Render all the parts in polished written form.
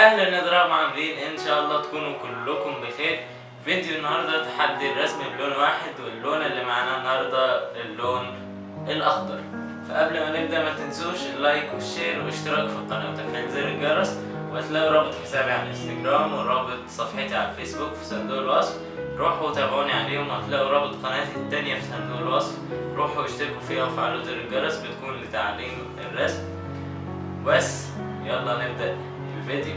اهلا يا دراما، عاملين ان شاء الله تكونوا كلكم بخير. فيديو النهارده تحدي الرسم بلون واحد، واللون اللي معانا النهارده اللون الاخضر. فقبل ما نبدا ما تنسوش اللايك والشير والاشتراك في القناه وتفعيل زر الجرس، وهتلاقوا رابط حسابي على الانستجرام ورابط صفحتي على الفيسبوك في صندوق الوصف. روحوا تابعوني عليهم، وهتلاقوا رابط قناتي التانية في صندوق الوصف. روحوا اشتركوا فيها وفعلوا زر الجرس، بتكون لتعليم الرسم. بس يلا نبدا الفيديو.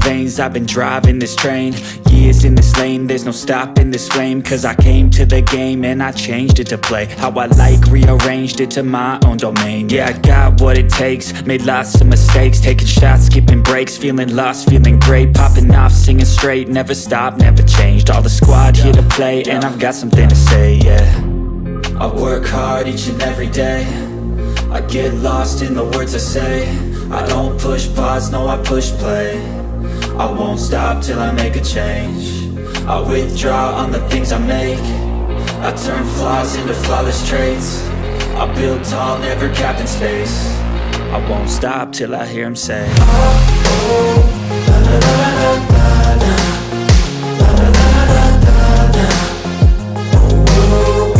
veins, I've been driving this train. Years in this lane, there's no stopping this flame. Cause I came to the game and I changed it to play how I like, rearranged it to my own domain. Yeah, I got what it takes, made lots of mistakes, taking shots, skipping breaks, feeling lost, feeling great, popping off, singing straight, never stopped, never changed. All the squad here to play and I've got something to say, yeah. I work hard each and every day, I get lost in the words I say. I don't push pause, no I push play. I won't stop till I make a change. I withdraw on the things I make. I turn flaws into flawless traits. I build tall, never capped in space. I won't stop till I hear him say, oh, oh, la la la la la la, la la la la la la, oh, oh,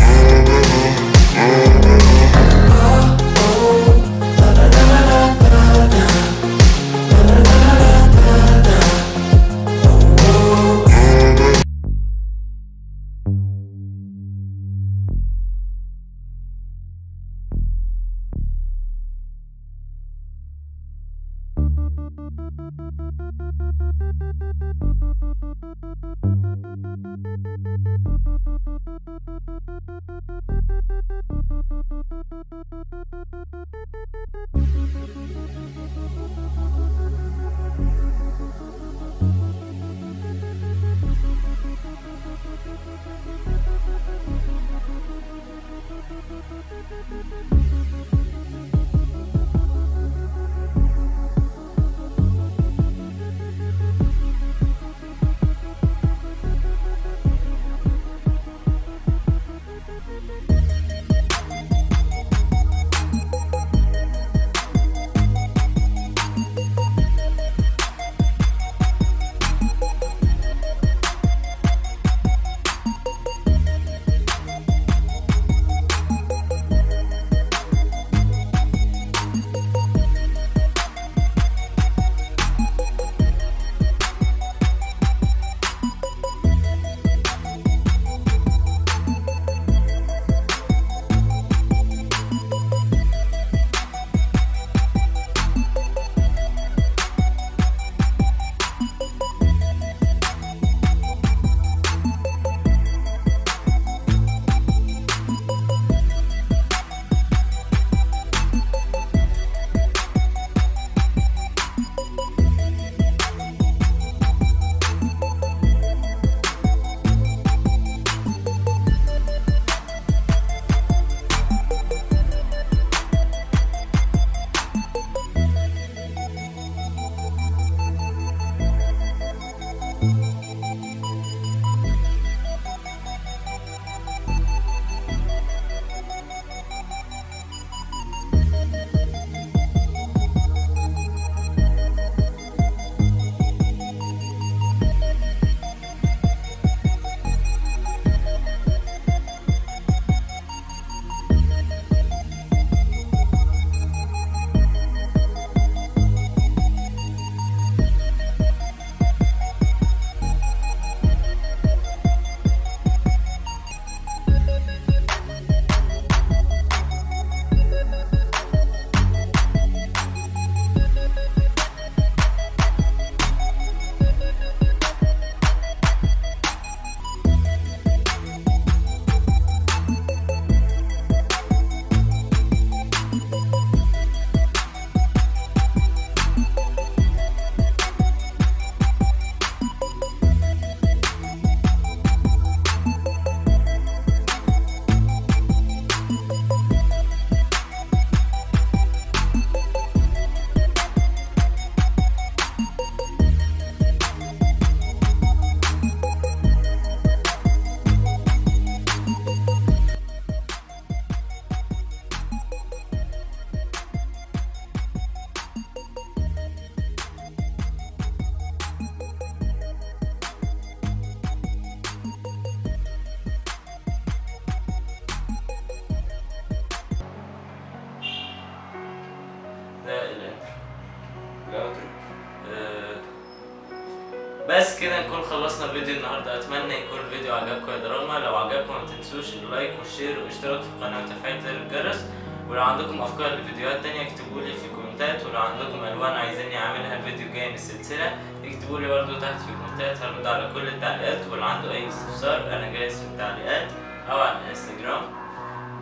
بس كده نكون خلصنا فيديو النهارده. اتمنى يكون الفيديو عجبكم يا دراما. لو عجبكم ما تنسوش اللايك والشير والاشتراك في القناه وتفعيل زر الجرس. ولو عندكم افكار لفيديوهات تانية اكتبوا لي في الكومنتات. ولو عندكم الوان عايزيني اعملها الفيديو الجاي من السلسله اكتبوا لي برضو تحت في الكومنتات، هرد على كل التعليقات، واللي عنده اي استفسار انا جاهز في التعليقات او على الانستجرام.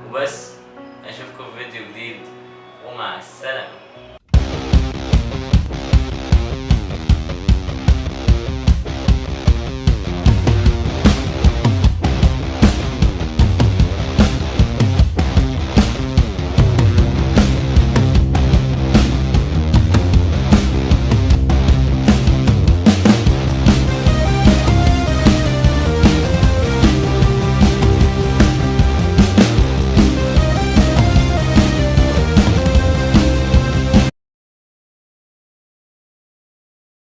وبس اشوفكم في فيديو جديد ومع السلامة.